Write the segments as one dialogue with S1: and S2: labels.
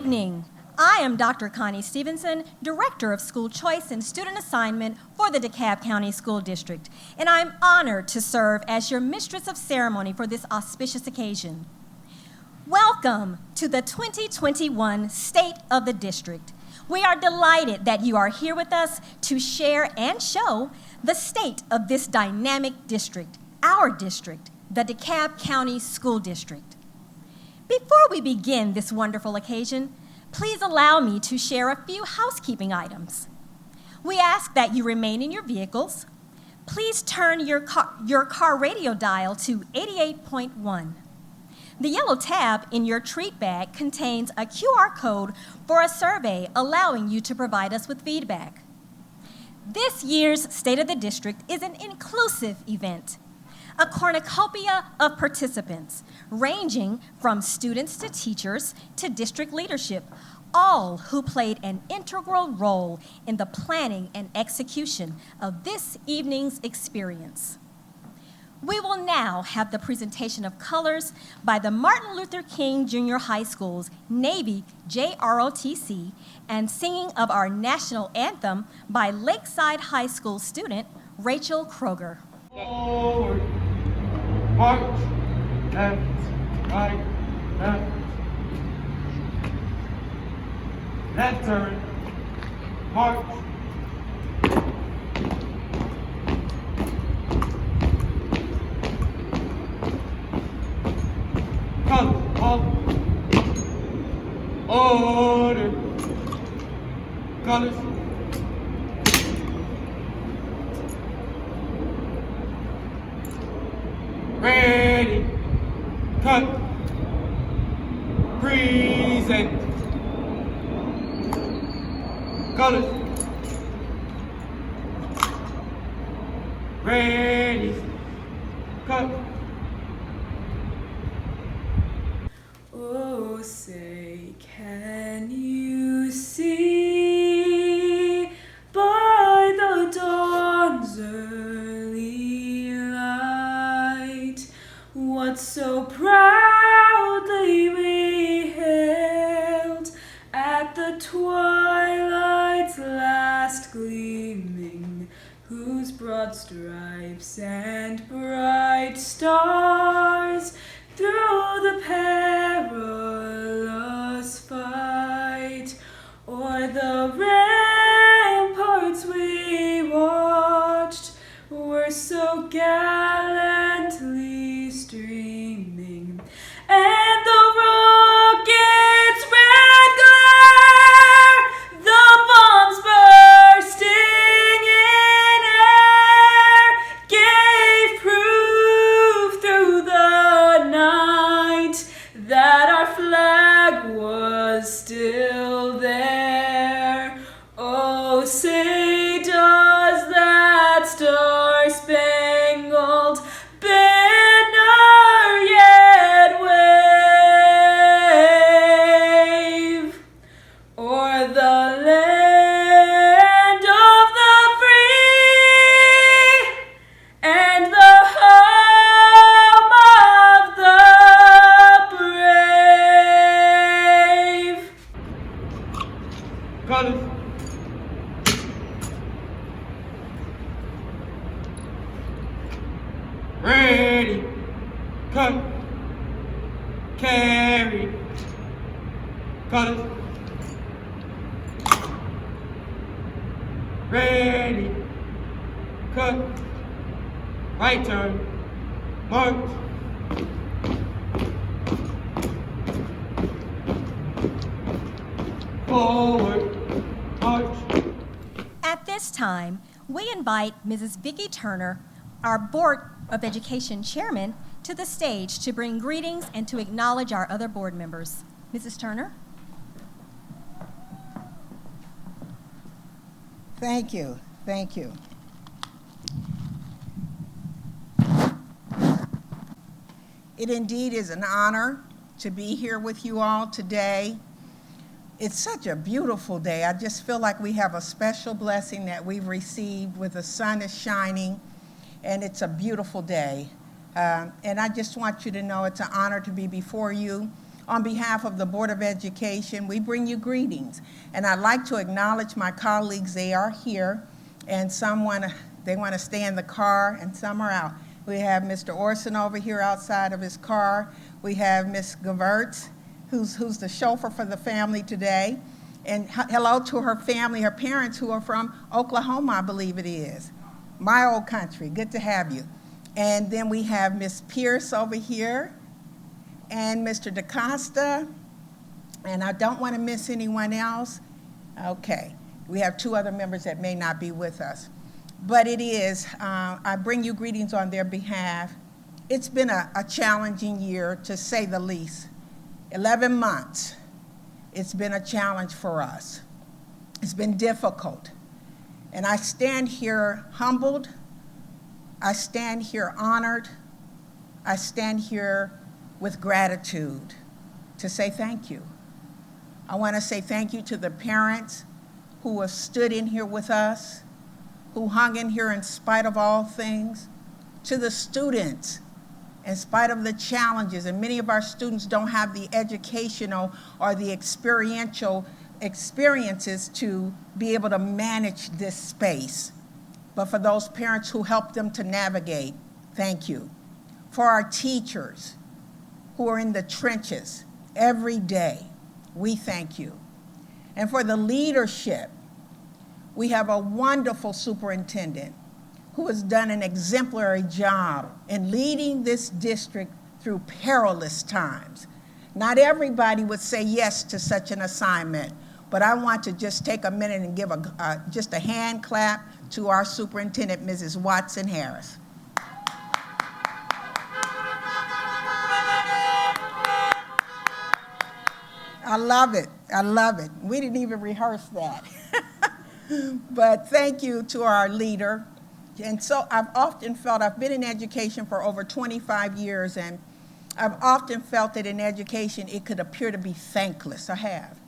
S1: evening. I am Dr. Connie Stevenson, Director of School Choice and Student Assignment for the DeKalb County School District, and I'm honored to serve as your Mistress of Ceremony for this auspicious occasion. Welcome to the 2021 State of the District. We are delighted that you are here with us to share and show the state of this dynamic district, our district, the DeKalb County School District. Before we begin this wonderful occasion, please allow me to share a few housekeeping items. We ask that you remain in your vehicles. Please turn your car radio dial to 88.1. The yellow tab in your treat bag contains a QR code for a survey allowing you to provide us with feedback. This year's State of the District is an inclusive event, a cornucopia of participants, ranging from students to teachers to district leadership, all who played an integral role in the planning and execution of this evening's experience. We will now have the presentation of colors by the Martin Luther King Junior High School's Navy JROTC and singing of our national anthem by Lakeside High School student Rachel Kroger.
S2: Forward, march, left, right, left. Left turn, march. Color, halt. Order. Colors. Ready, cut, present, colors, ready, cut.
S3: Oh, say, can you see by the dawn's early light what so proudly we hailed at the twilight's last gleaming, whose broad stripes and bright stars through the perilous fight o'er the ramparts we watched were so gallantly streaming, and the rocket's red glare, the bombs bursting in air, gave proof through the night that our flag was still there. Oh, say does that star-spangled banner yet wave o'er the land of the free and the home of the brave?
S2: Colors. Ready, cut, carry, colors. Ready, cut, right turn, march. Forward, march.
S1: At this time, we invite Mrs. Vicki Turner, our Board of Education Chairman, to the stage to bring greetings and to acknowledge our other board members. Mrs. Turner?
S4: Thank you. Thank you. It indeed is an honor to be here with you all today. It's such a beautiful day. I just feel like we have a special blessing that we've received with the sun is shining, and it's a beautiful day. And I just want you to know it's an honor to be before you On behalf of the Board of Education, we bring you greetings. And I'd like to acknowledge my colleagues. They are here, and they want to stay in the car, and some are out. We have Mr. Orson over here outside of his car. We have Ms. Gevertz, who's the chauffeur for the family today. And hello to her family, her parents, who are from Oklahoma, I believe it is. My old country. Good to have you. And then we have Ms. Pierce over here, and Mr. DaCosta, and I don't want to miss anyone else. Okay, we have 2 other members that may not be with us. But it is, I bring you greetings on their behalf. It's been a challenging year, to say the least. 11 months, it's been a challenge for us. It's been difficult. And I stand here humbled. I stand here honored. I stand here with gratitude to say thank you. I want to say thank you to the parents who have stood in here with us, who hung in here in spite of all things, to the students, in spite of the challenges, and many of our students don't have the educational or the experiential experiences to be able to manage this space. But for those parents who helped them to navigate, thank you. For our teachers who are in the trenches every day, we thank you. And for the leadership, we have a wonderful superintendent who has done an exemplary job in leading this district through perilous times. Not everybody would say yes to such an assignment, but I want to just take a minute and give just a hand clap to our superintendent, Mrs. Watson Harris. I love it. I love it. We didn't even rehearse that. But thank you to our leader. And so I've often felt, I've been in education for over 25 years, and I've often felt that in education it could appear to be thankless. I have.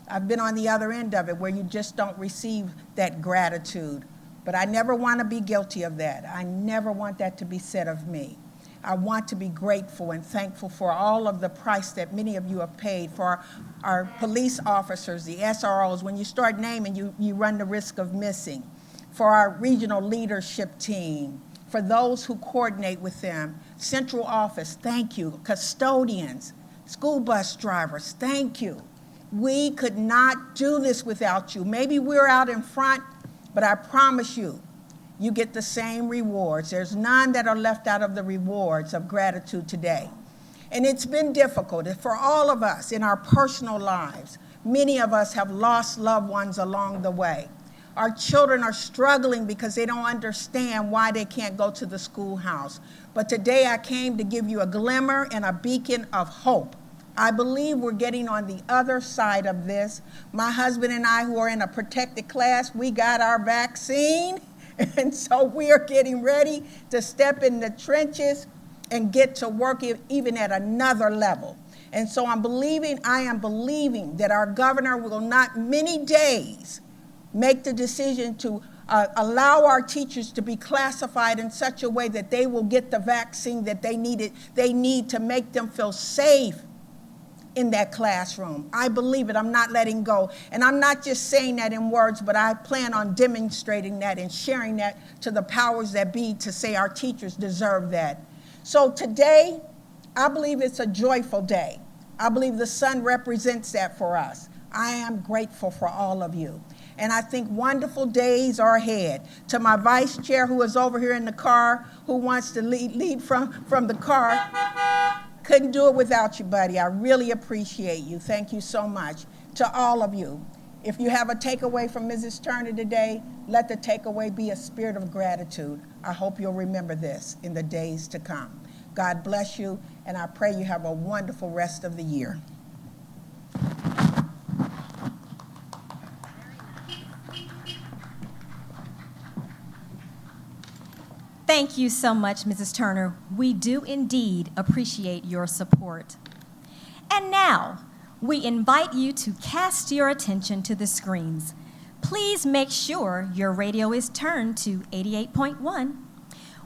S4: I've been on the other end of it where you just don't receive that gratitude. But I never want to be guilty of that. I never want that to be said of me. I want to be grateful and thankful for all of the price that many of you have paid, for our police officers, the SROs. When you start naming, you run the risk of missing. For our regional leadership team, for those who coordinate with them. Central office, thank you. Custodians, school bus drivers, thank you. We could not do this without you. Maybe we're out in front, but I promise you, you get the same rewards. There's none that are left out of the rewards of gratitude today. And it's been difficult for all of us in our personal lives. Many of us have lost loved ones along the way. Our children are struggling because they don't understand why they can't go to the schoolhouse. But today I came to give you a glimmer and a beacon of hope. I believe we're getting on the other side of this. My husband and I, who are in a protected class, we got our vaccine. And so we are getting ready to step in the trenches and get to work even at another level. And so I am believing that our governor will not many days make the decision to allow our teachers to be classified in such a way that they will get the vaccine that they need to make them feel safe in that classroom. I believe it. I'm not letting go. And I'm not just saying that in words, but I plan on demonstrating that and sharing that to the powers that be to say our teachers deserve that. So today, I believe it's a joyful day. I believe the sun represents that for us. I am grateful for all of you. And I think wonderful days are ahead. To my vice chair who is over here in the car, who wants to lead from the car, couldn't do it without you, buddy. I really appreciate you. Thank you so much. To all of you, if you have a takeaway from Mrs. Turner today, let the takeaway be a spirit of gratitude. I hope you'll remember this in the days to come. God bless you, and I pray you have a wonderful rest of the year.
S1: Thank you so much, Mrs. Turner. We do indeed appreciate your support. And now, we invite you to cast your attention to the screens. Please make sure your radio is turned to 88.1.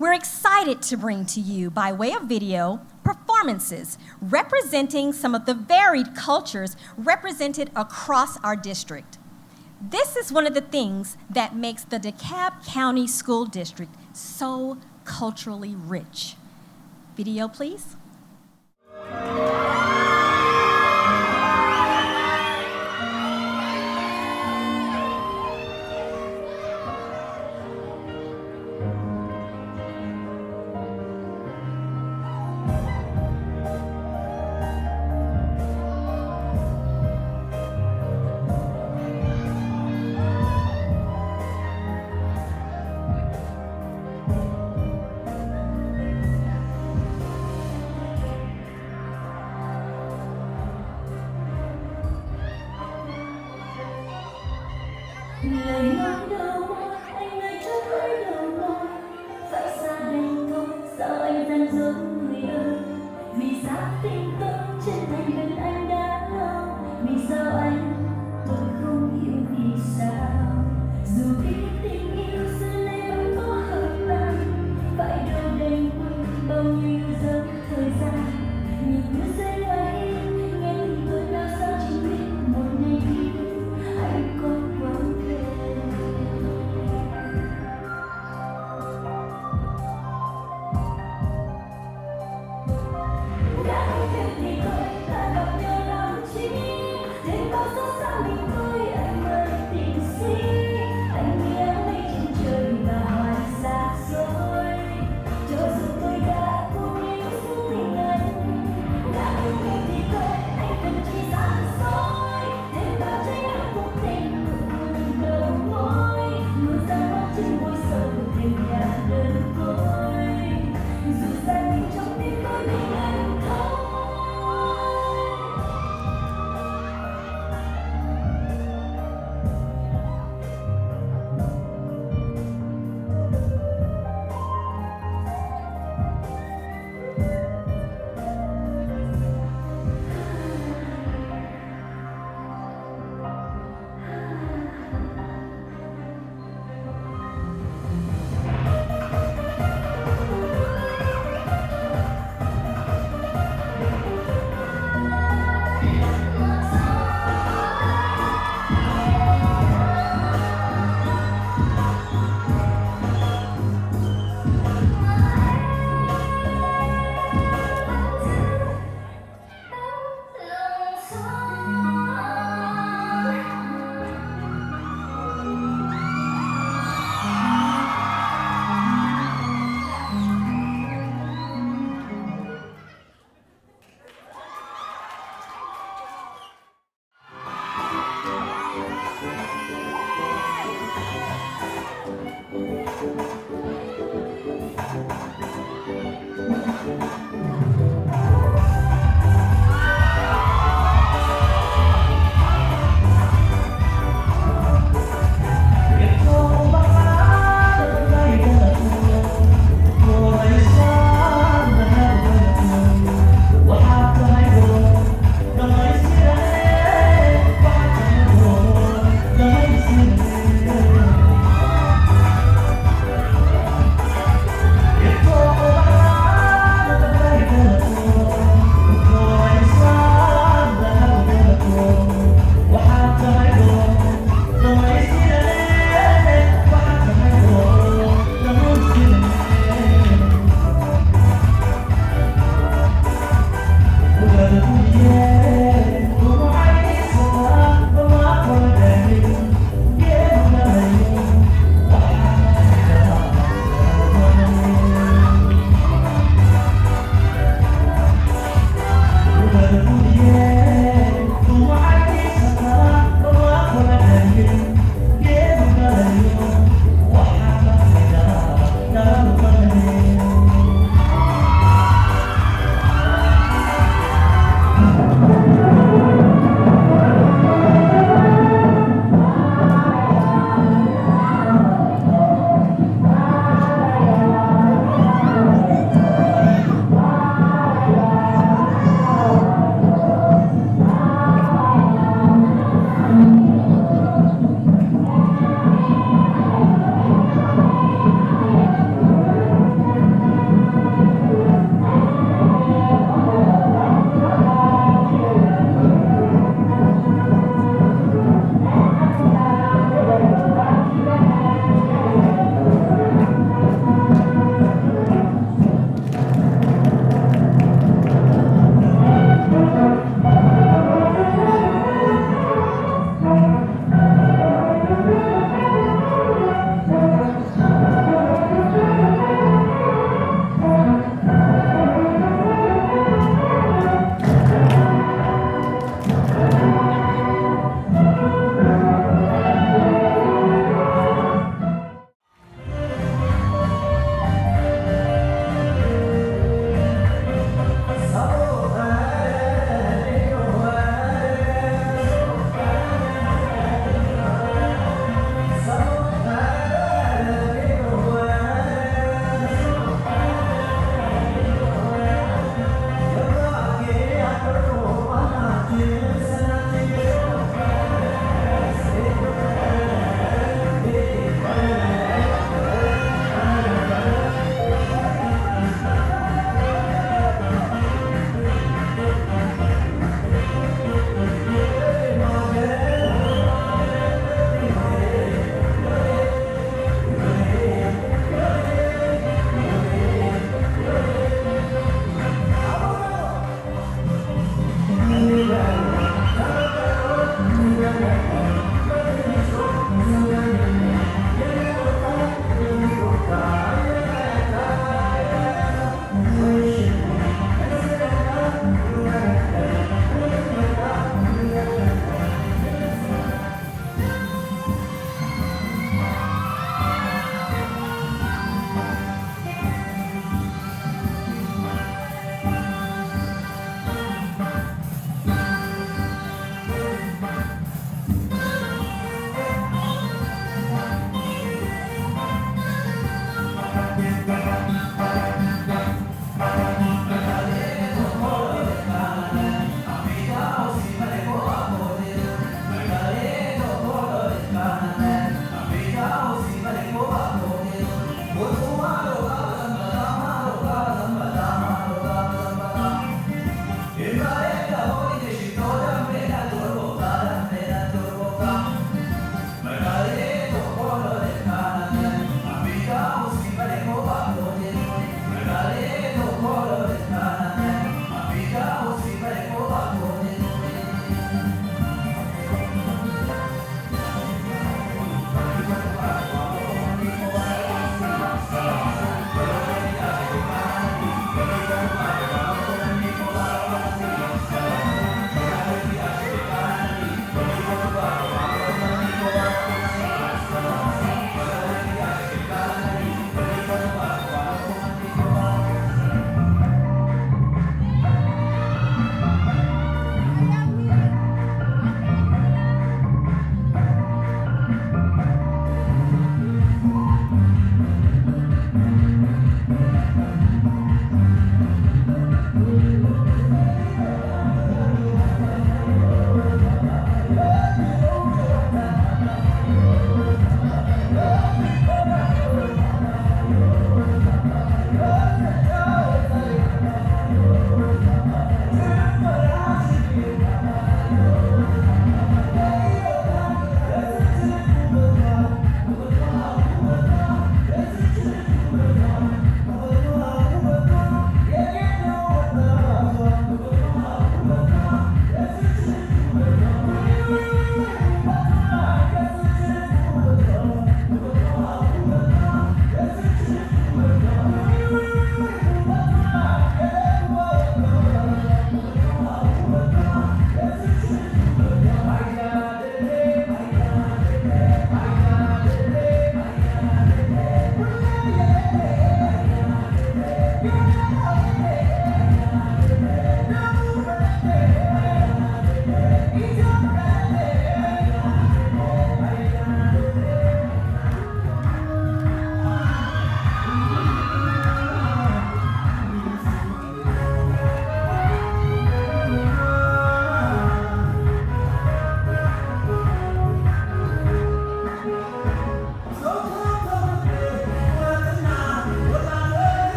S1: We're excited to bring to you, by way of video, performances representing some of the varied cultures represented across our district. This is one of the things that makes the DeKalb County School District so culturally rich. Video, please.
S5: Lời nói đâu anh ơi cho hỡi đầu môi, phải xa đây thôi sao anh gian dối người ơi, vì sao tình tôi chân thành bên anh đã lâu, vì sao anh tôi không hiểu vì sao, dù biết tình yêu xưa nay vẫn có hợp tan, phải đâu đành quên bao nhiêu giờ thời gian, những mưa rơi ngoài hiên nghe thì tôi nào sao chỉ biết một ngày kia anh có quay về. Đã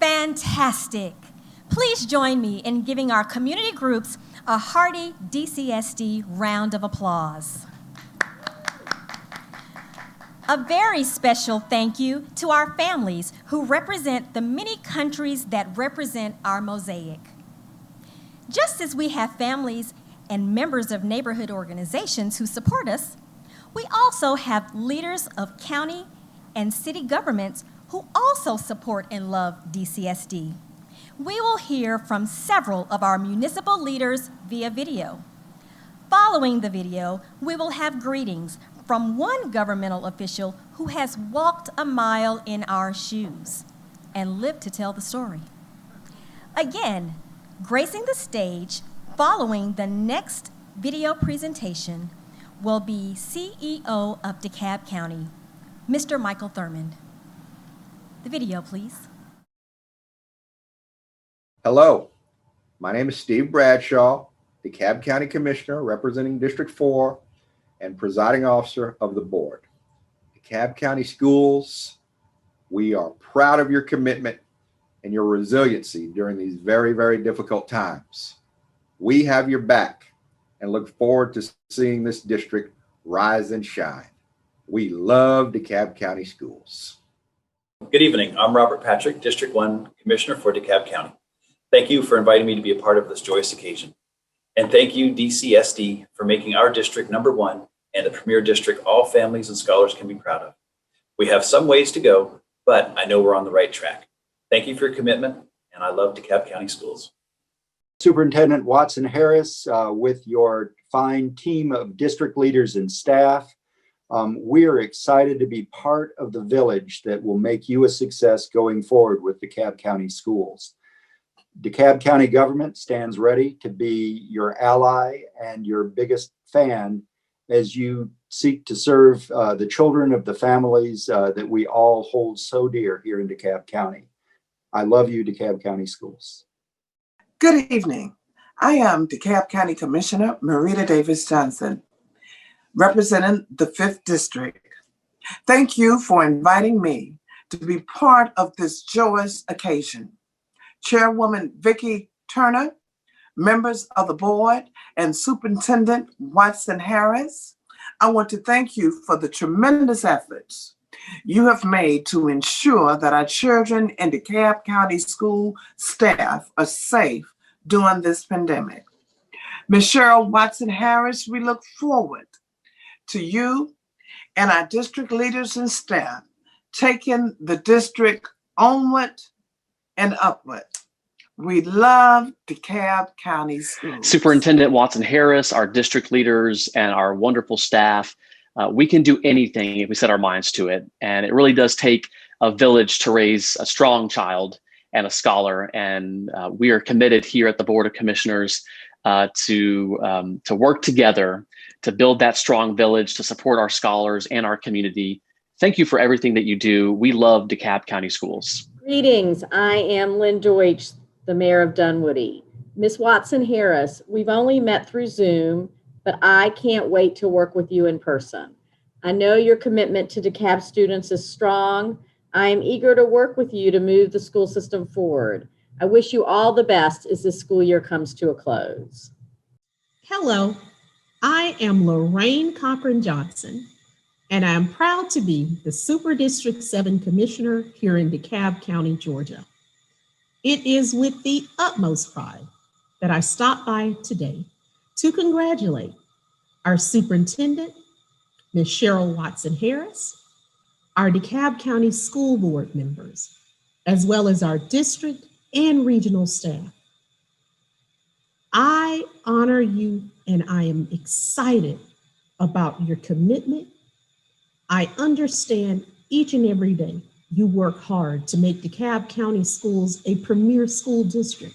S1: Fantastic. Please join me in giving our community groups a hearty DCSD round of applause. A very special thank you to our families who represent the many countries that represent our mosaic. Just as we have families and members of neighborhood organizations who support us, we also have leaders of county and city governments who also support and love DCSD. We will hear from several of our municipal leaders via video. Following the video, we will have greetings from one governmental official who has walked a mile in our shoes and lived to tell the story. Again, gracing the stage following the next video presentation will be CEO of DeKalb County, Mr. Michael Turman. The video, please.
S6: Hello, my name is Steve Bradshaw, DeKalb County Commissioner representing District 4 and presiding officer of the board. DeKalb County Schools, we are proud of your commitment and your resiliency during these very, very difficult times. We have your back and look forward to seeing this district rise and shine. We love DeKalb County Schools.
S7: Good evening. I'm Robert Patrick, District 1 Commissioner for DeKalb County. Thank you for inviting me to be a part of this joyous occasion. And thank you, DCSD, for making our district #1 and the premier district all families and scholars can be proud of. We have some ways to go, but I know we're on the right track. Thank you for your commitment, and I love DeKalb County Schools.
S8: Superintendent Watson Harris, with your fine team of district leaders and staff, we're excited to be part of the village that will make you a success going forward with DeKalb County Schools. DeKalb County government stands ready to be your ally and your biggest fan as you seek to serve the children of the families that we all hold so dear here in DeKalb County. I love you, DeKalb County Schools.
S9: Good evening. I am DeKalb County Commissioner Marita Davis Johnson, representing the 5th District. Thank you for inviting me to be part of this joyous occasion. Chairwoman Vicki Turner, members of the board, and Superintendent Watson Harris, I want to thank you for the tremendous efforts you have made to ensure that our children in DeKalb County school staff are safe during this pandemic. Ms. Cheryl Watson Harris, we look forward to you and our district leaders and staff taking the district onward and upward. We love DeKalb County Schools.
S10: Superintendent Watson Harris, our district leaders, and our wonderful staff, we can do anything if we set our minds to it. And it really does take a village to raise a strong child and a scholar. And we are committed here at the Board of Commissioners to work together to build that strong village, to support our scholars and our community. Thank you for everything that you do. We love DeKalb County Schools.
S11: Greetings. I am Lynn Deutsch, the mayor of Dunwoody. Ms. Watson Harris, we've only met through Zoom, but I can't wait to work with you in person. I know your commitment to DeKalb students is strong. I am eager to work with you to move the school system forward. I wish you all the best as this school year comes to a close.
S12: Hello, I am Lorraine Cochran Johnson, and I am proud to be the Super District 7 Commissioner here in DeKalb County, Georgia. It is with the utmost pride that I stop by today to congratulate our Superintendent, Ms. Cheryl Watson Harris, our DeKalb County School Board members, as well as our district and regional staff. I honor you and I am excited about your commitment. I understand each and every day You work hard to make DeKalb County Schools a premier school district.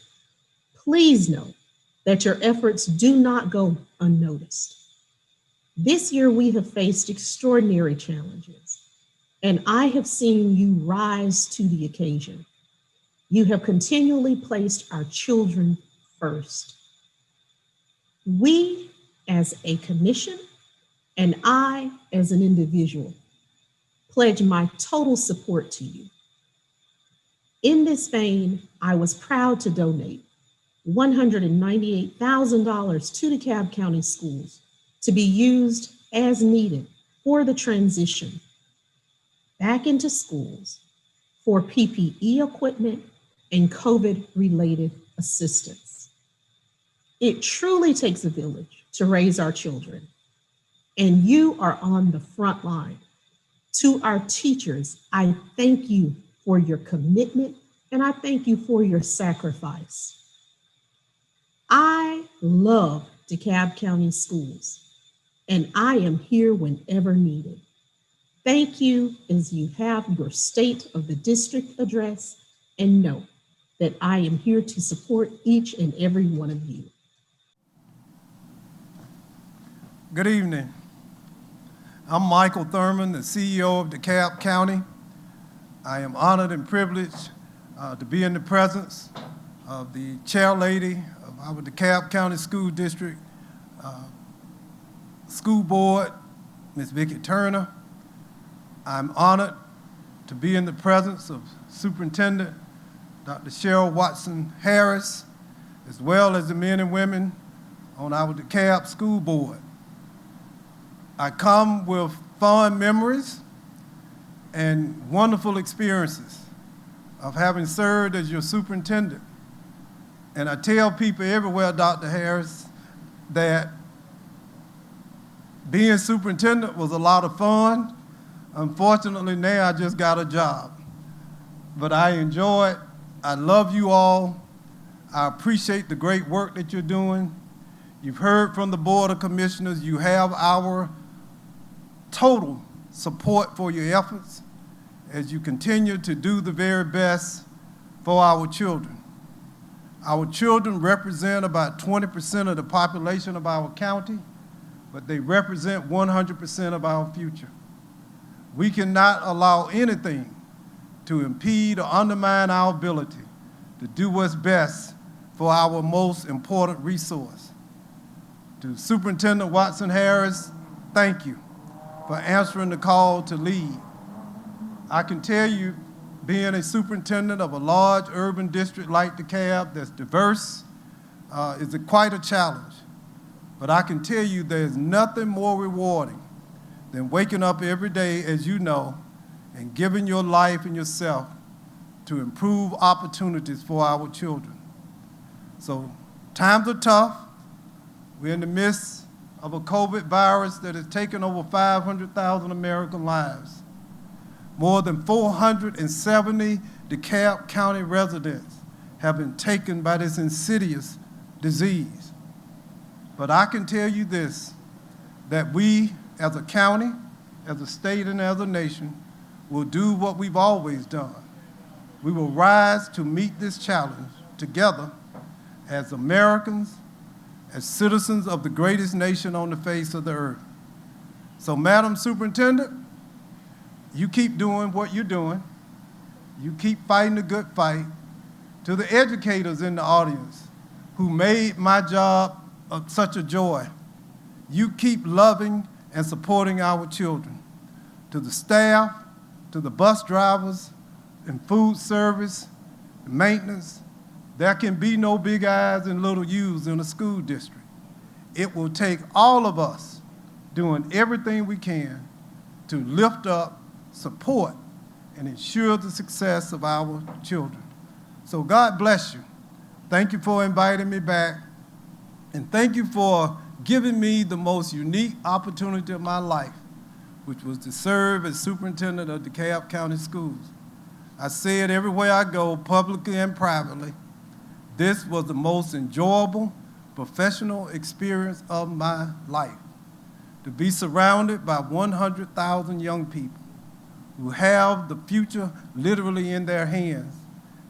S12: Please know that your efforts do not go unnoticed. This year, we have faced extraordinary challenges, and I have seen you rise to the occasion. You have continually placed our children first. We, as a commission, and I, as an individual, pledge my total support to you. In this vein, I was proud to donate $198,000 to DeKalb County Schools to be used as needed for the transition back into schools for PPE equipment and COVID-related assistance. It truly takes a village to raise our children, and you are on the front line. To our teachers, I thank you for your commitment, and I thank you for your sacrifice. I love DeKalb County Schools, and I am here whenever needed. Thank you as you have your State of the District address, and know that I am here to support each and every one of you.
S13: Good evening. I'm Michael Turman, the CEO of DeKalb County. I am honored and privileged to be in the presence of the chair lady of our DeKalb County School District School Board, Ms. Vicki Turner. I'm honored to be in the presence of Superintendent Dr. Cheryl Watson Harris, as well as the men and women on our DeKalb School Board. I come with fond memories and wonderful experiences of having served as your superintendent. And I tell people everywhere, Dr. Harris, that being superintendent was a lot of fun. Unfortunately, now I just got a job. But I enjoy it. I love you all. I appreciate the great work that you're doing. You've heard from the Board of Commissioners. You have our total support for your efforts as you continue to do the very best for our children. Our children represent about 20% of the population of our county, but they represent 100% of our future. We cannot allow anything to impede or undermine our ability to do what's best for our most important resource. To Superintendent Watson Harris, thank you for answering the call to lead. I can tell you, being a superintendent of a large urban district like DeKalb that's diverse is quite a challenge. But I can tell you there's nothing more rewarding than waking up every day, as you know, and giving your life and yourself to improve opportunities for our children. So times are tough. We're in the midst of a COVID virus that has taken over 500,000 American lives. More than 470 DeKalb County residents have been taken by this insidious disease. But I can tell you this, that we as a county, as a state, and as a nation will do what we've always done. We will rise to meet this challenge together as Americans, as citizens of the greatest nation on the face of the earth. So, Madam Superintendent, you keep doing what you're doing. You keep fighting the good fight. To the educators in the audience who made my job such a joy, you keep loving and supporting our children. To the staff, to the bus drivers and food service, maintenance, there can be no big I's and little U's in a school district. It will take all of us doing everything we can to lift up, support, and ensure the success of our children. So God bless you. Thank you for inviting me back, and thank you for giving me the most unique opportunity of my life, which was to serve as superintendent of DeKalb County Schools. I say it everywhere I go, publicly and privately. This was the most enjoyable professional experience of my life. To be surrounded by 100,000 young people who have the future literally in their hands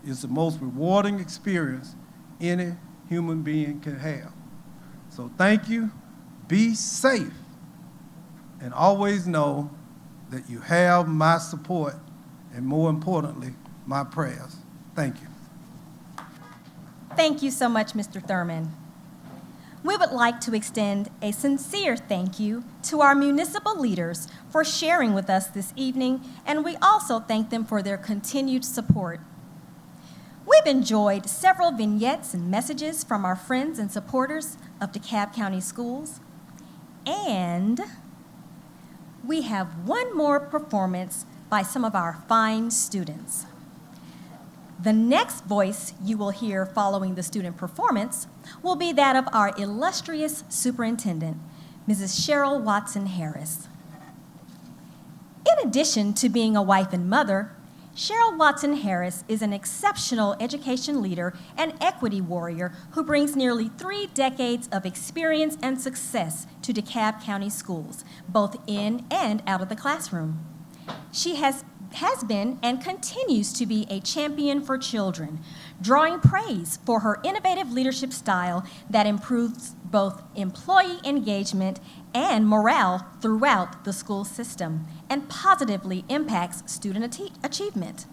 S13: is the most rewarding experience any human being can have. So thank you, be safe, and always know that you have my support and, more importantly, my prayers. Thank you.
S1: Thank you so much, Mr. Turman. We would like to extend a sincere thank you to our municipal leaders for sharing with us this evening, and we also thank them for their continued support. We've enjoyed several vignettes and messages from our friends and supporters of DeKalb County Schools, and we have one more performance by some of our fine students. The next voice you will hear following the student performance will be that of our illustrious superintendent, Mrs. Cheryl Watson Harris. In addition to being a wife and mother, Cheryl Watson Harris is an exceptional education leader and equity warrior who brings nearly 3 decades of experience and success to DeKalb County schools, both in and out of the classroom. She has been and continues to be a champion for children, drawing praise for her innovative leadership style that improves both employee engagement and morale throughout the school system and positively impacts student achievement.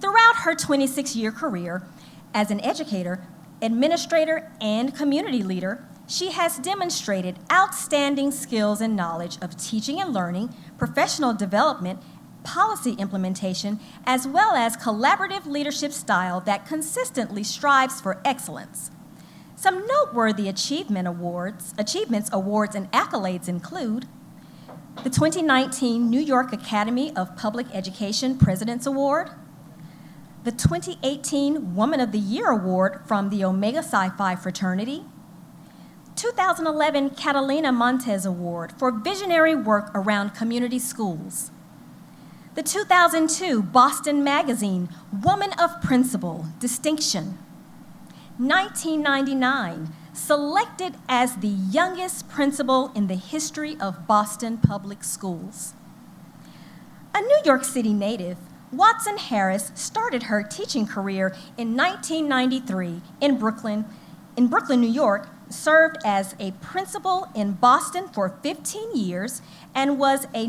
S1: Throughout her 26-year career as an educator, administrator, and community leader, she has demonstrated outstanding skills and knowledge of teaching and learning, professional development, policy implementation, as well as collaborative leadership style that consistently strives for excellence. Some noteworthy achievements, awards, and accolades include the 2019 New York Academy of Public Education President's Award, the 2018 Woman of the Year Award from the Omega Psi Phi fraternity, 2011 Catalina Montez Award for visionary work around community schools, the 2002 Boston Magazine Woman of Principle distinction, 1999 selected as the youngest principal in the history of Boston Public Schools. A New York City native, Watson Harris started her teaching career in 1993 in Brooklyn, New York, served as a principal in Boston for 15 years, and was a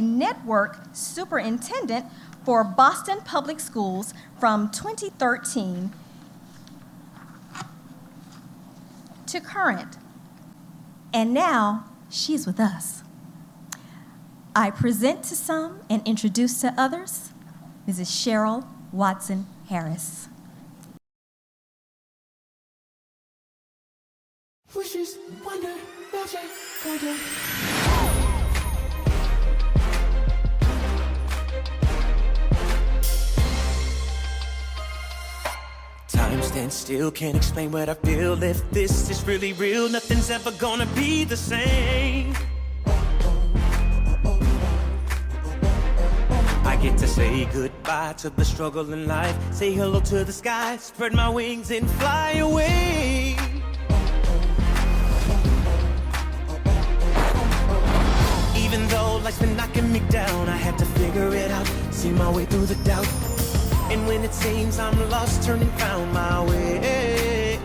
S1: network superintendent for Boston Public Schools from 2013 to current. And now she's with us. I present to some and introduce to others, Mrs. Cheryl Watson Harris.
S5: Wishes, wonder, magic, wonder.
S14: Time stands still, can't explain what I feel. If this is really real, nothing's ever gonna be the same. I get to say goodbye to the struggle in life, say hello to the sky, spread my wings and fly away. Even though life's been knocking me down, I had to figure it out, see my way through the doubt. And when it seems I'm lost, turning round my way.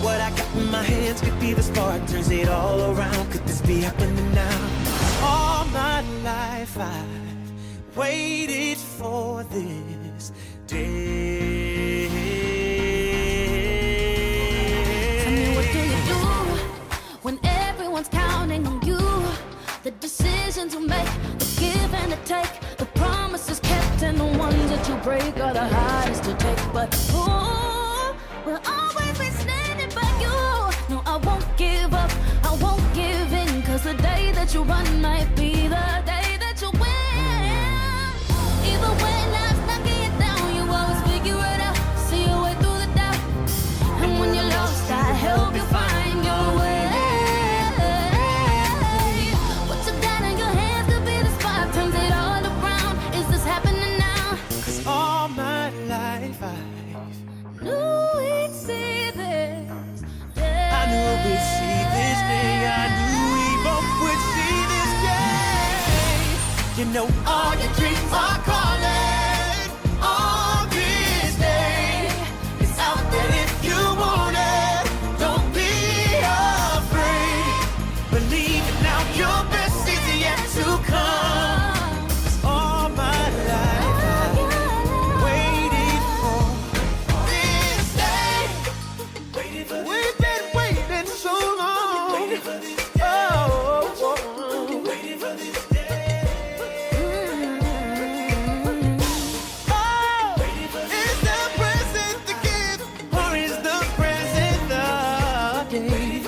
S14: What I got in my hands could be the spark, turns it all around. Could this be happening now? All my life I've waited for this day.
S5: Tell me, what do you do when everyone's counting on you? The decisions you make, the give and the take, the promises kept, and the ones that you break are the hardest to take. But we'll always be standing by you. No, I won't give up, I won't give in, 'cause the day that you run might be the day that you win. Even when life's knocking you down, you always figure it out, see your way through the doubt. And when you're lost, I help you find your way.
S14: All my life I
S5: knew we'd see this day.
S14: I knew we'd see this day. I knew we both would see this day. know all your dreams are calling. All this day is out there if you want it. Don't be afraid. Believe it now, your best is yet to come. 'Cause all my life I've waited for this day. We've been waiting so long. Waiting for this day. Waiting for this day. Is the present the gift, or is the present the day?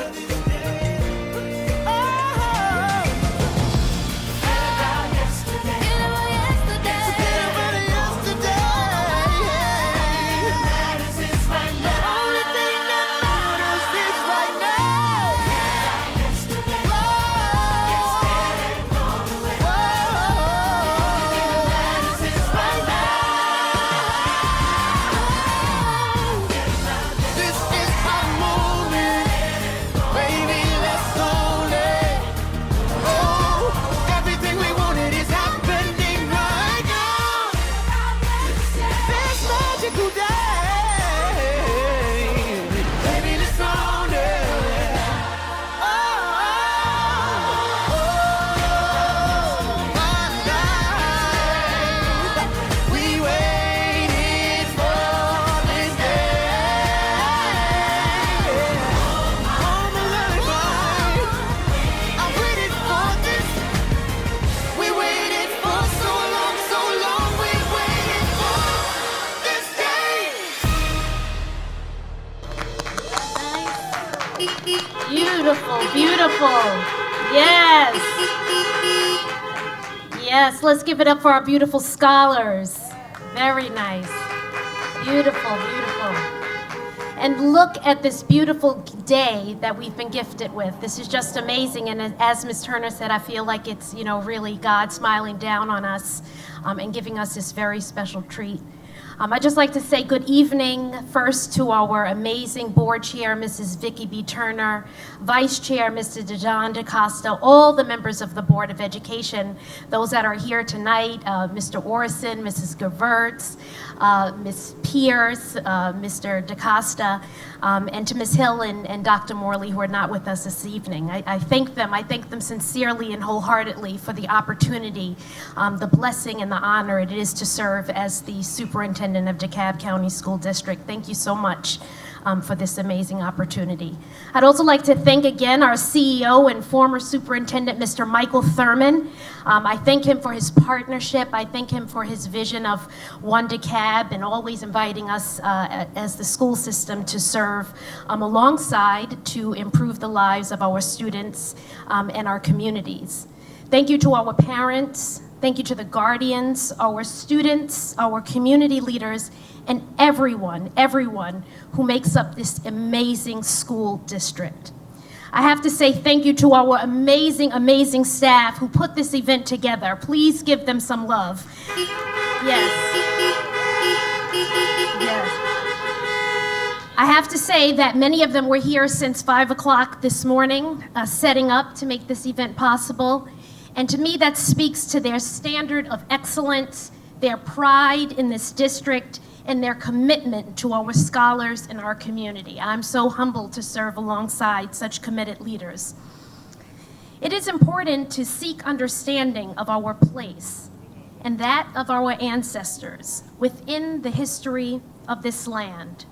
S15: Beautiful, beautiful. Yes. Yes, let's give it up for our beautiful scholars. Very nice. Beautiful, beautiful. And look at this beautiful day that we've been gifted with. This is just amazing. And as Ms. Turner said, I feel like it's, really God smiling down on us and giving us this very special treat. I'd just like to say good evening first to our amazing board chair, Mrs. Vicky B. Turner, vice chair, Mr. Dejan DaCosta, all the members of the Board of Education, those that are here tonight, Mr. Orison, Mrs. Gevertz, Ms. Pierce, Mr. DaCosta, and to Ms. Hill and Dr. Morley, who are not with us this evening. I thank them. I thank them sincerely and wholeheartedly for the opportunity, the blessing and the honor it is to serve as the superintendent of DeKalb County School District. Thank you so much for this amazing opportunity. I'd also like to thank again our CEO and former superintendent, Mr. Michael Turman. I thank him for his partnership. I thank him for his vision of One DeKalb and always inviting us as the school system to serve alongside to improve the lives of our students and our communities. Thank you to our parents. Thank you to the guardians, our students, our community leaders, and everyone who makes up this amazing school district. I have to say thank you to our amazing staff who put this event together. Please give them some love. Yes. Yes. I have to say that many of them were here since 5 o'clock this morning, setting up to make this event possible. And to me, that speaks to their standard of excellence, their pride in this district, and their commitment to our scholars and our community. I'm so humbled to serve alongside such committed leaders. It is important to seek understanding of our place and that of our ancestors within the history of this land.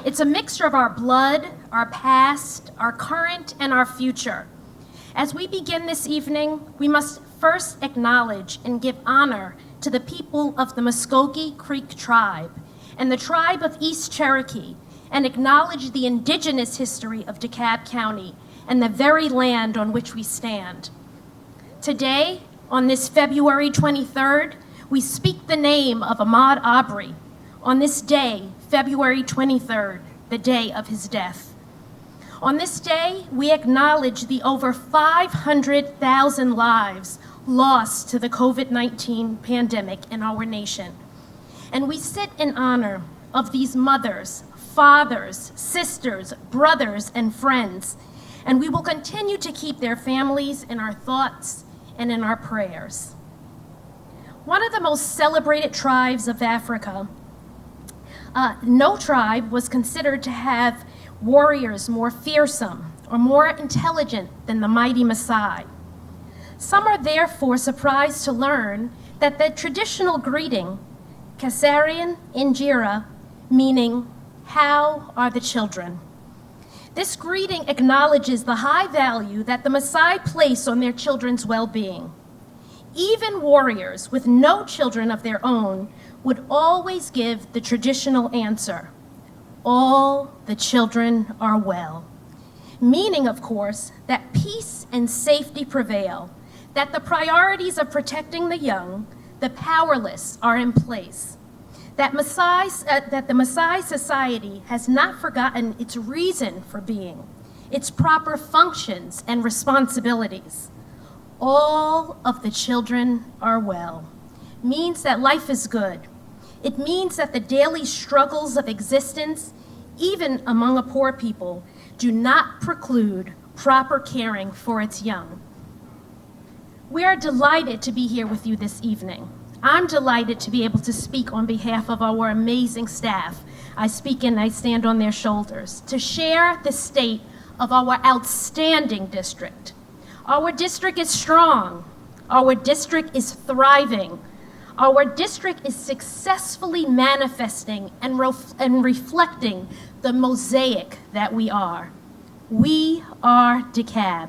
S15: It's a mixture of our blood, our past, our current, and our future. As we begin this evening, we must first acknowledge and give honor to the people of the Muskogee Creek tribe and the tribe of East Cherokee, and acknowledge the indigenous history of DeKalb County and the very land on which we stand. Today, on this February 23rd, we speak the name of Ahmaud Arbery. On this day, February 23rd, the day of his death. On this day, we acknowledge the over 500,000 lives lost to the COVID-19 pandemic in our nation. And we sit in honor of these mothers, fathers, sisters, brothers, and friends. And we will continue to keep their families in our thoughts and in our prayers. one of the most celebrated tribes of Africa, no tribe was considered to have warriors more fearsome or more intelligent than the mighty Maasai. Some are therefore surprised to learn that the traditional greeting, Kasarian Injera, meaning, "How are the children?" This greeting acknowledges the high value that the Maasai place on their children's well-being. Even warriors with no children of their own would always give the traditional answer, "All the children are well," meaning, of course, that peace and safety prevail, that the priorities of protecting the young, the powerless, are in place, that the Maasai society has not forgotten its reason for being, its proper functions and responsibilities. All of the children are well means that life is good. It means that the daily struggles of existence, even among a poor people, do not preclude proper caring for its young. We are delighted to be here with you this evening. I'm delighted to be able to speak on behalf of our amazing staff. I speak and I stand on their shoulders to share the state of our outstanding district. Our district is strong. Our district is thriving. Our district is successfully manifesting and reflecting the mosaic that we are. We are DeKalb.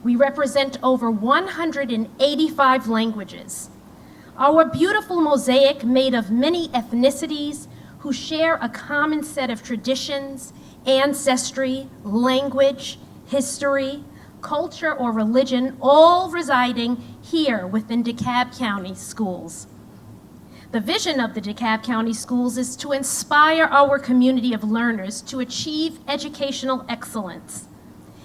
S15: We represent over 185 languages. Our beautiful mosaic made of many ethnicities who share a common set of traditions, ancestry, language, history, culture, or religion, all residing here within DeKalb County Schools. The vision of the DeKalb County Schools is to inspire our community of learners to achieve educational excellence.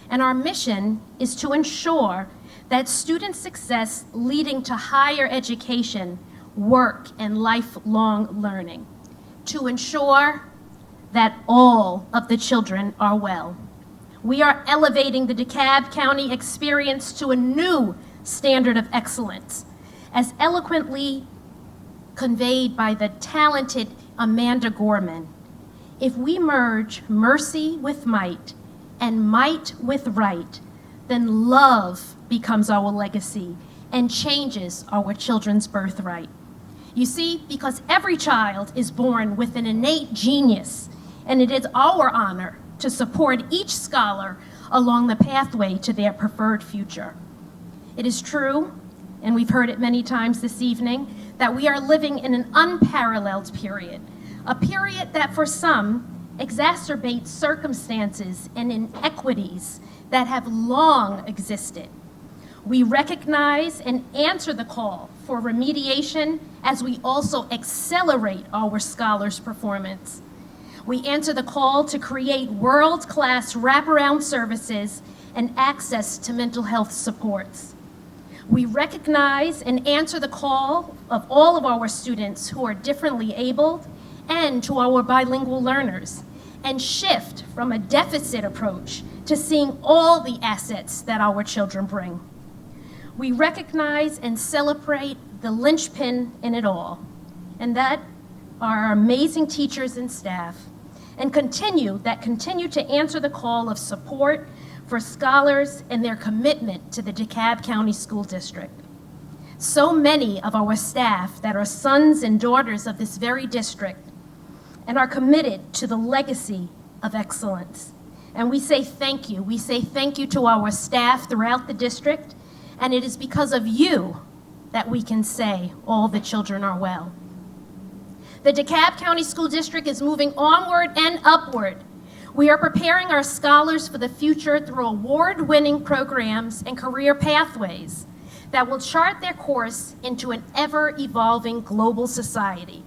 S15: And our mission is to ensure that student success leading to higher education, work, and lifelong learning, to ensure that all of the children are well. We are elevating the DeKalb County experience to a new standard of excellence, as eloquently conveyed by the talented Amanda Gorman. If we merge mercy with might and might with right, then love becomes our legacy and changes our children's birthright. You see, because every child is born with an innate genius, and it is our honor to support each scholar along the pathway to their preferred future. It is true, and we've heard it many times this evening, that we are living in an unparalleled period, a period that for some exacerbates circumstances and inequities that have long existed. We recognize and answer the call for remediation as we also accelerate our scholars' performance. We answer the call to create world-class wraparound services and access to mental health supports. We recognize and answer the call of all of our students who are differently abled and to our bilingual learners, and shift from a deficit approach to seeing all the assets that our children bring. We recognize and celebrate the linchpin in it all, and that are our amazing teachers and staff, and continue to answer the call of support for scholars and their commitment to the DeKalb County School District. So many of our staff that are sons and daughters of this very district and are committed to the legacy of excellence. And we say thank you. We say thank you to our staff throughout the district, and it is because of you that we can say all the children are well. The DeKalb County School District is moving onward and upward. We are preparing our scholars for the future through award-winning programs and career pathways that will chart their course into an ever-evolving global society.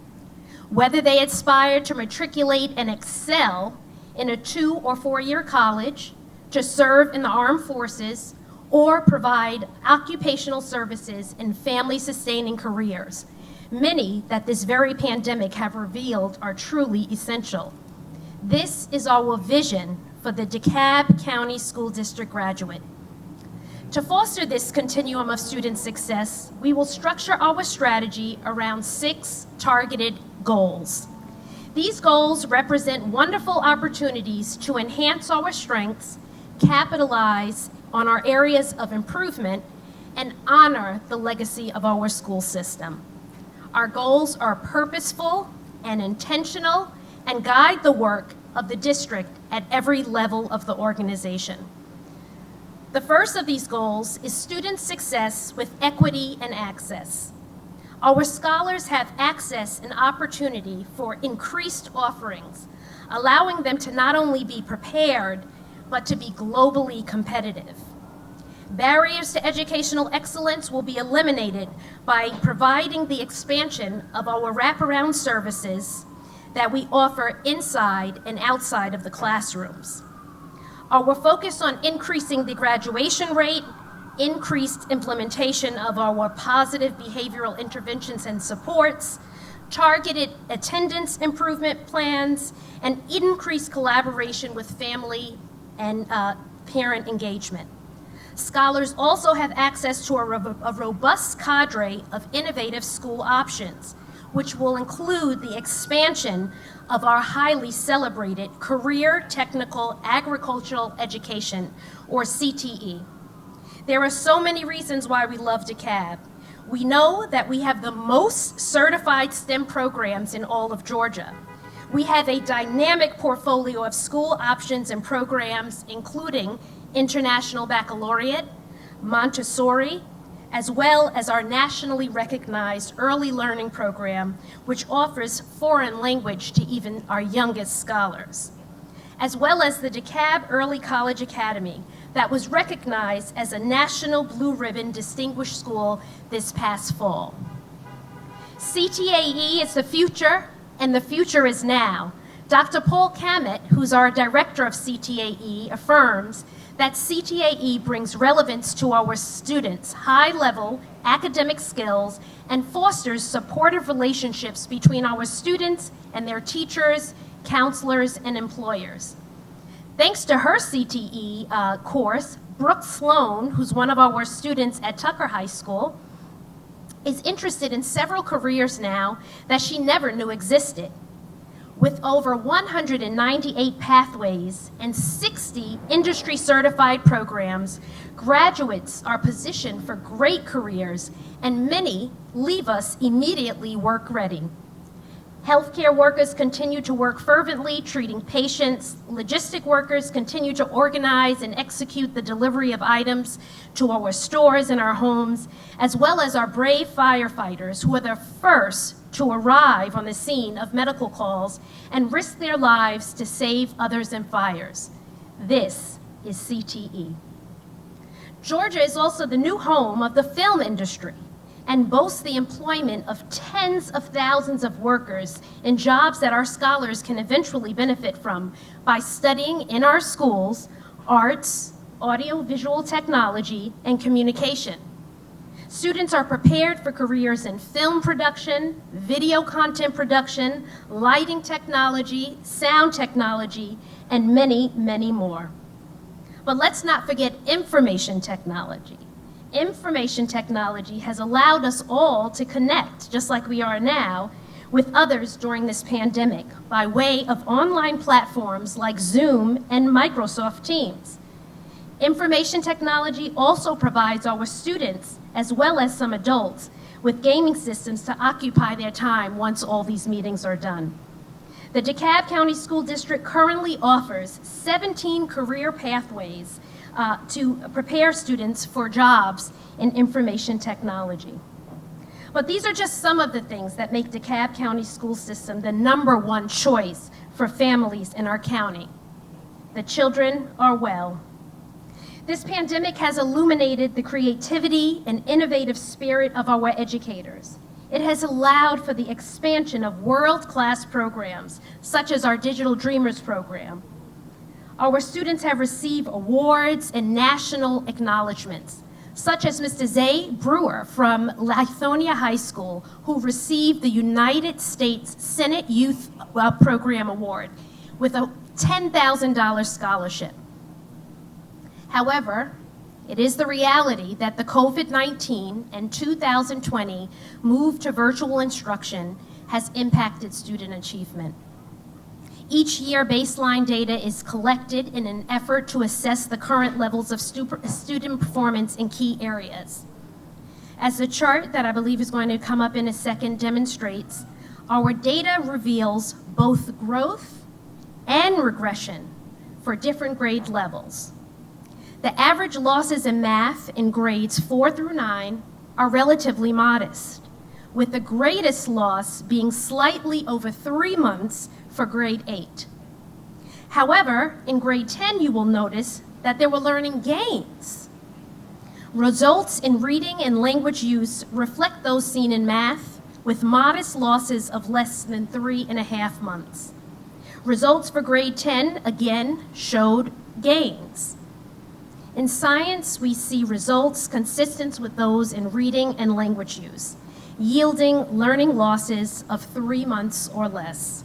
S15: Whether they aspire to matriculate and excel in a 2- or 4-year college, to serve in the armed forces, or provide occupational services and family-sustaining careers, many that this very pandemic have revealed are truly essential. This is our vision for the DeKalb County School District graduate. To foster this continuum of student success, we will structure our strategy around 6 targeted goals. These goals represent wonderful opportunities to enhance our strengths, capitalize on our areas of improvement, and honor the legacy of our school system. Our goals are purposeful and intentional and guide the work of the district at every level of the organization. The first of these goals is student success with equity and access. Our scholars have access and opportunity for increased offerings, allowing them to not only be prepared, but to be globally competitive. Barriers to educational excellence will be eliminated by providing the expansion of our wraparound services that we offer inside and outside of the classrooms. Our focus on increasing the graduation rate, increased implementation of our positive behavioral interventions and supports, targeted attendance improvement plans, and increased collaboration with family and parent engagement. Scholars also have access to a robust cadre of innovative school options, which will include the expansion of our highly celebrated Career Technical Agricultural Education, or CTE. There are so many reasons why we love DeKalb. We know that we have the most certified STEM programs in all of Georgia. We have a dynamic portfolio of school options and programs, including International Baccalaureate, Montessori, as well as our nationally recognized early learning program, which offers foreign language to even our youngest scholars, as well as the DeKalb Early College Academy that was recognized as a National Blue Ribbon Distinguished School this past fall. CTAE is the future, and the future is now. Dr. Paul Cammett, who's our director of CTAE, affirms that CTAE brings relevance to our students' high-level academic skills and fosters supportive relationships between our students and their teachers, counselors, and employers. Thanks to her CTE course, Brooke Sloan, who's one of our students at Tucker High School, is interested in several careers now that she never knew existed. With over 198 pathways and 60 industry-certified programs, graduates are positioned for great careers, and many leave us immediately work-ready. Healthcare workers continue to work fervently, treating patients. Logistic workers continue to organize and execute the delivery of items to our stores and our homes, as well as our brave firefighters who are the first to arrive on the scene of medical calls and risk their lives to save others in fires. This is CTE. Georgia is also the new home of the film industry and boasts the employment of tens of thousands of workers in jobs that our scholars can eventually benefit from by studying in our schools arts, audiovisual technology, and communication. Students are prepared for careers in film production, video content production, lighting technology, sound technology, and many, many more. But let's not forget information technology. Information technology has allowed us all to connect, just like we are now, with others during this pandemic by way of online platforms like Zoom and Microsoft Teams. Information technology also provides our students, as well as some adults, with gaming systems to occupy their time once all these meetings are done. The DeKalb County School District currently offers 17 career pathways to prepare students for jobs in information technology. But these are just some of the things that make DeKalb County School System the #1 choice for families in our county. The children are well. This pandemic has illuminated the creativity and innovative spirit of our educators. It has allowed for the expansion of world-class programs, such as our Digital Dreamers program. Our students have received awards and national acknowledgments, such as Mr. Zay Brewer from Lithonia High School, who received the United States Senate Youth Program Award with a $10,000 scholarship. However, It is the reality that the COVID-19 and 2020 move to virtual instruction has impacted student achievement. Each year, baseline data is collected in an effort to assess the current levels of student performance in key areas. As the chart that I believe is going to come up in a second demonstrates, our data reveals both growth and regression for different grade levels. The average losses in math in grades 4 through 9 are relatively modest, with the greatest loss being slightly over 3 months for grade 8. However, in grade 10, you will notice that there were learning gains. Results in reading and language use reflect those seen in math, with modest losses of less than 3.5 months. Results for grade 10, again, showed gains. In science, we see results consistent with those in reading and language use, yielding learning losses of 3 months or less.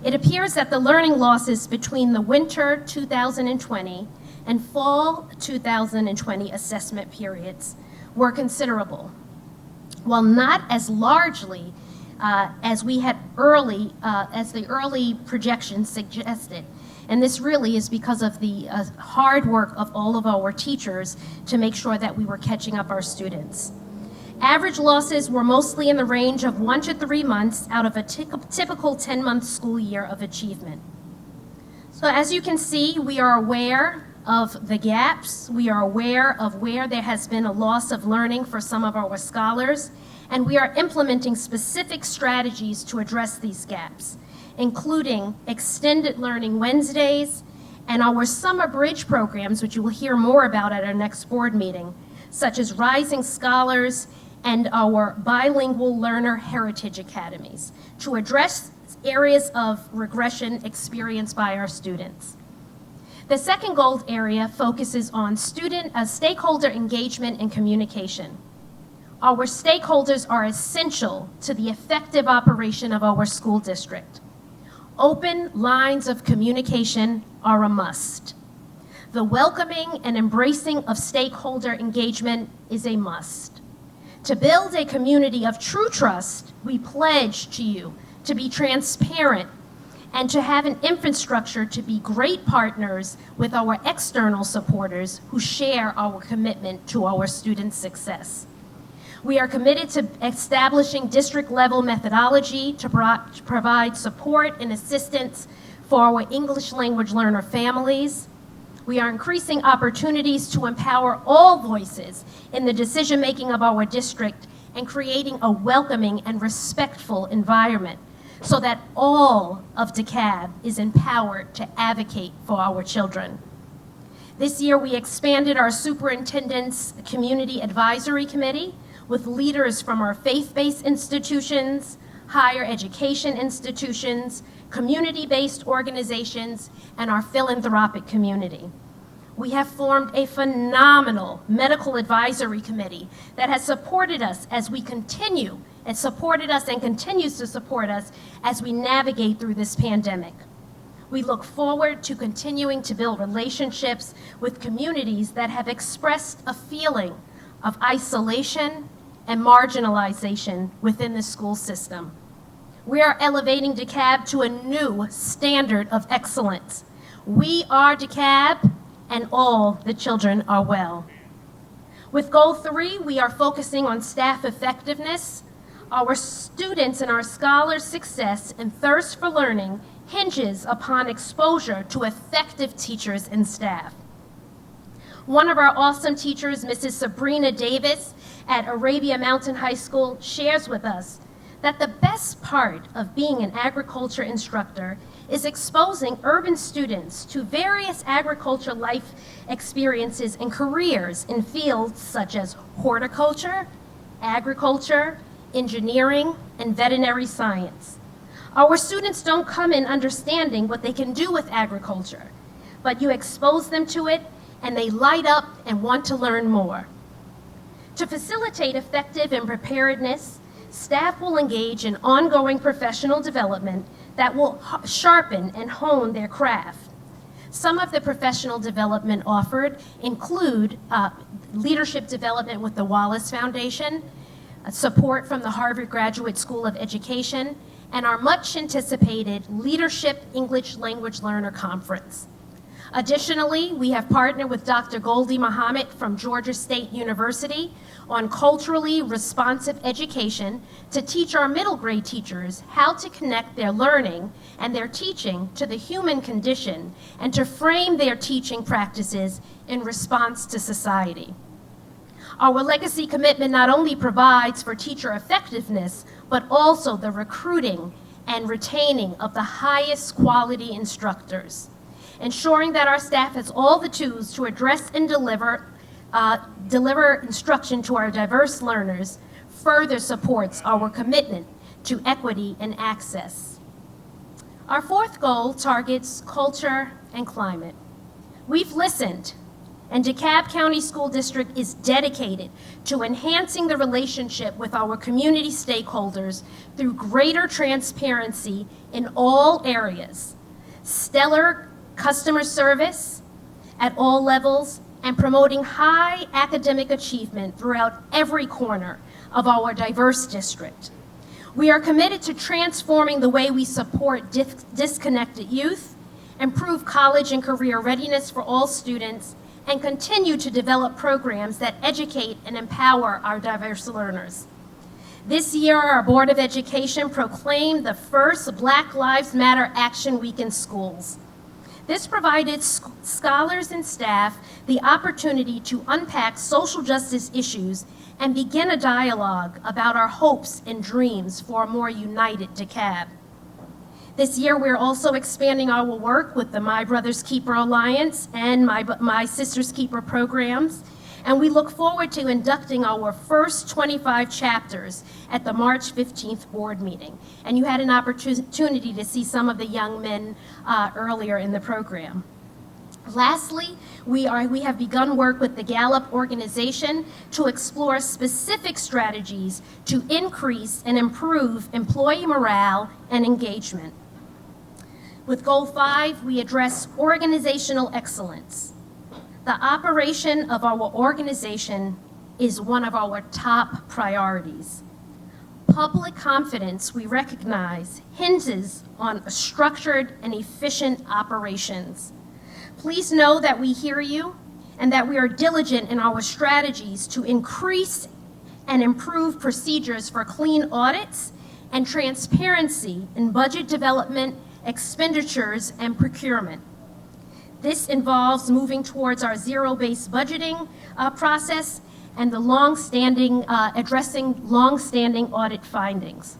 S15: It appears that the learning losses between the winter 2020 and fall 2020 assessment periods were considerable. While not as largely as we had as the early projections suggested, and this really is because of the hard work of all of our teachers to make sure that we were catching up our students. Average losses were mostly in the range of 1 to 3 months out of a typical 10-month school year of achievement. So as you can see, we are aware of the gaps. We are aware of where there has been a loss of learning for some of our scholars, and we are implementing specific strategies to address these gaps, including extended learning Wednesdays and our summer bridge programs, which you will hear more about at our next board meeting, such as Rising Scholars and our bilingual learner heritage academies, to address areas of regression experienced by our students. The second goal area focuses on stakeholder engagement and communication. Our stakeholders are essential to the effective operation of our school district. Open lines of communication are a must. The welcoming and embracing of stakeholder engagement is a must. To build a community of true trust, we pledge to you to be transparent and to have an infrastructure to be great partners with our external supporters who share our commitment to our students' success. We are committed to establishing district-level methodology to provide support and assistance for our English language learner families. We are increasing opportunities to empower all voices in the decision-making of our district and creating a welcoming and respectful environment so that all of DeKalb is empowered to advocate for our children. This year, we expanded our superintendent's community advisory committee with leaders from our faith-based institutions, higher education institutions, community-based organizations, and our philanthropic community. We have formed a phenomenal medical advisory committee that has supported us as we continue, and supported us and continues to support us as we navigate through this pandemic. We look forward to continuing to build relationships with communities that have expressed a feeling of isolation and marginalization within the school system. We are elevating DeKalb to a new standard of excellence. We are DeKalb, and all the children are well. With Goal 3, we are focusing on staff effectiveness. Our students and our scholars' success and thirst for learning hinges upon exposure to effective teachers and staff. One of our awesome teachers, Mrs. Sabrina Davis at Arabia Mountain High School, shares with us that the best part of being an agriculture instructor is exposing urban students to various agriculture life experiences and careers in fields such as horticulture, agriculture, engineering, and veterinary science. Our students don't come in understanding what they can do with agriculture, but you expose them to it and they light up and want to learn more. To facilitate effective and preparedness, staff will engage in ongoing professional development that will sharpen and hone their craft. Some of the professional development offered include leadership development with the Wallace Foundation, support from the Harvard Graduate School of Education, and our much anticipated Leadership English Language Learner Conference. Additionally, we have partnered with Dr. Goldie Muhammad from Georgia State University on culturally responsive education to teach our middle grade teachers how to connect their learning and their teaching to the human condition and to frame their teaching practices in response to society. Our legacy commitment not only provides for teacher effectiveness, but also the recruiting and retaining of the highest quality instructors, ensuring that our staff has all the tools to address and deliver instruction to our diverse learners further supports our commitment to equity and access. Our fourth goal targets culture and climate. We've listened, and DeKalb County School District is dedicated to enhancing the relationship with our community stakeholders through greater transparency in all areas, stellar customer service at all levels, and promoting high academic achievement throughout every corner of our diverse district. We are committed to transforming the way we support disconnected youth, improve college and career readiness for all students, and continue to develop programs that educate and empower our diverse learners. This year, our Board of Education proclaimed the first Black Lives Matter Action Week in schools. This provided scholars and staff the opportunity to unpack social justice issues and begin a dialogue about our hopes and dreams for a more united DeKalb. This year, we're also expanding our work with the My Brother's Keeper Alliance and My Sister's Keeper programs, and we look forward to inducting our first 25 chapters at the March 15th board meeting. And you had an opportunity to see some of the young men earlier in the program. Lastly, we have begun work with the Gallup organization to explore specific strategies to increase and improve employee morale and engagement. With Goal 5, we address organizational excellence. The operation of our organization is one of our top priorities. Public confidence, we recognize, hinges on a structured and efficient operations. Please know that we hear you and that we are diligent in our strategies to increase and improve procedures for clean audits and transparency in budget development, expenditures, and procurement. This involves moving towards our zero-based budgeting process and the addressing long-standing audit findings.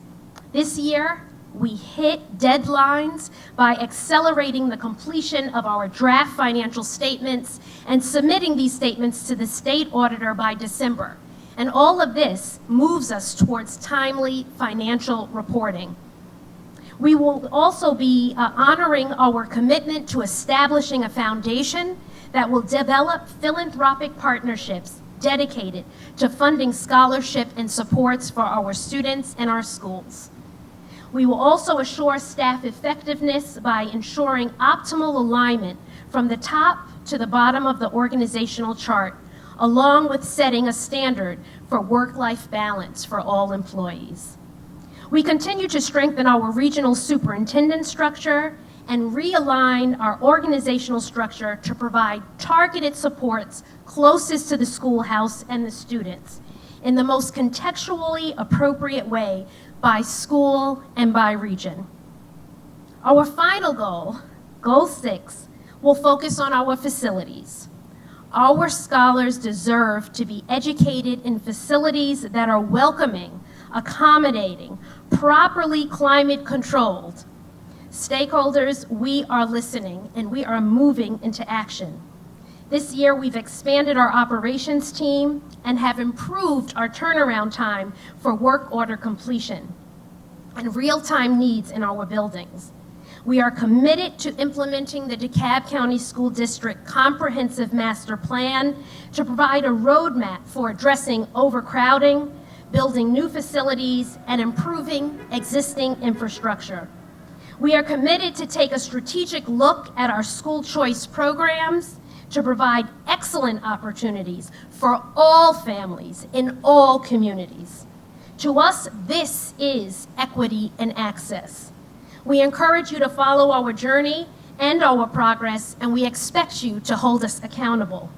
S15: This year, we hit deadlines by accelerating the completion of our draft financial statements and submitting these statements to the state auditor by December. And all of this moves us towards timely financial reporting. We will also be honoring our commitment to establishing a foundation that will develop philanthropic partnerships dedicated to funding scholarship and supports for our students and our schools. We will also assure staff effectiveness by ensuring optimal alignment from the top to the bottom of the organizational chart, along with setting a standard for work-life balance for all employees. We continue to strengthen our regional superintendent structure and realign our organizational structure to provide targeted supports closest to the schoolhouse and the students in the most contextually appropriate way by school and by region. Our final goal, Goal 6, will focus on our facilities. Our scholars deserve to be educated in facilities that are welcoming, accommodating, properly climate controlled. Stakeholders, we are listening and we are moving into action. This year, we've expanded our operations team and have improved our turnaround time for work order completion and real-time needs in our buildings. We are committed to implementing the DeKalb County School District Comprehensive Master Plan to provide a roadmap for addressing overcrowding, building new facilities, and improving existing infrastructure. We are committed to take a strategic look at our school choice programs to provide excellent opportunities for all families in all communities. To us, this is equity and access. We encourage you to follow our journey and our progress, and we expect you to hold us accountable.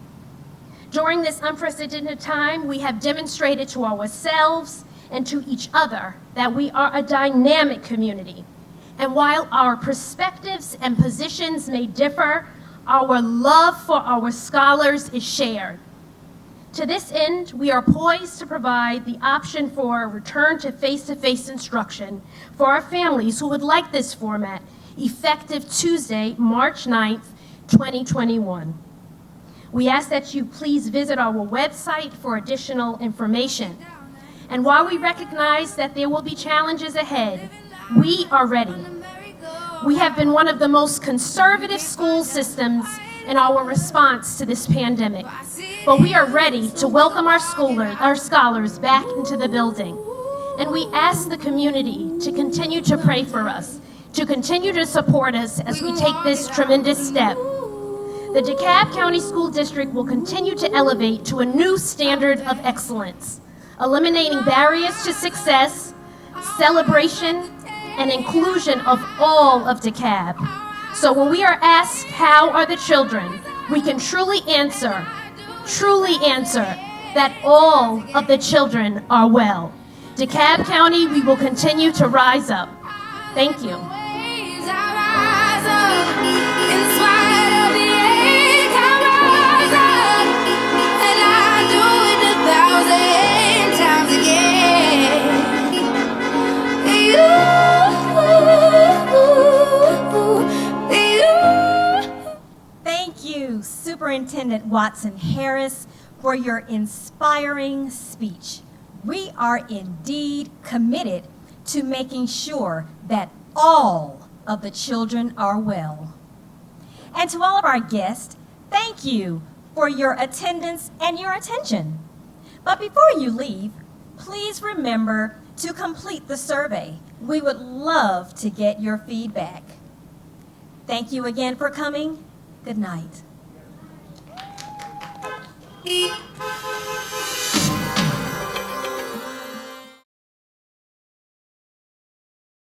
S15: During this unprecedented time, we have demonstrated to ourselves and to each other that we are a dynamic community. And while our perspectives and positions may differ, our love for our scholars is shared. To this end, we are poised to provide the option for a return to face-to-face instruction for our families who would like this format, effective Tuesday, March 9th, 2021. We ask that you please visit our website for additional information. And while we recognize that there will be challenges ahead, we are ready. We have been one of the most conservative school systems in our response to this pandemic, but we are ready to welcome our scholars back into the building. And we ask the community to continue to pray for us, to continue to support us as we take this tremendous step. The DeKalb County School District will continue to elevate to a new standard of excellence, eliminating barriers to success, celebration, and inclusion of all of DeKalb. So when we are asked, how are the children, we can truly answer that all of the children are well. DeKalb County, we will continue to rise up. Thank you.
S1: Thank you, Superintendent Watson-Harris, for your inspiring speech. We are indeed committed to making sure that all of the children are well. And to all of our guests, thank you for your attendance and your attention. But before you leave, please remember to complete the survey. We would love to get your feedback. Thank you again for coming. Good night.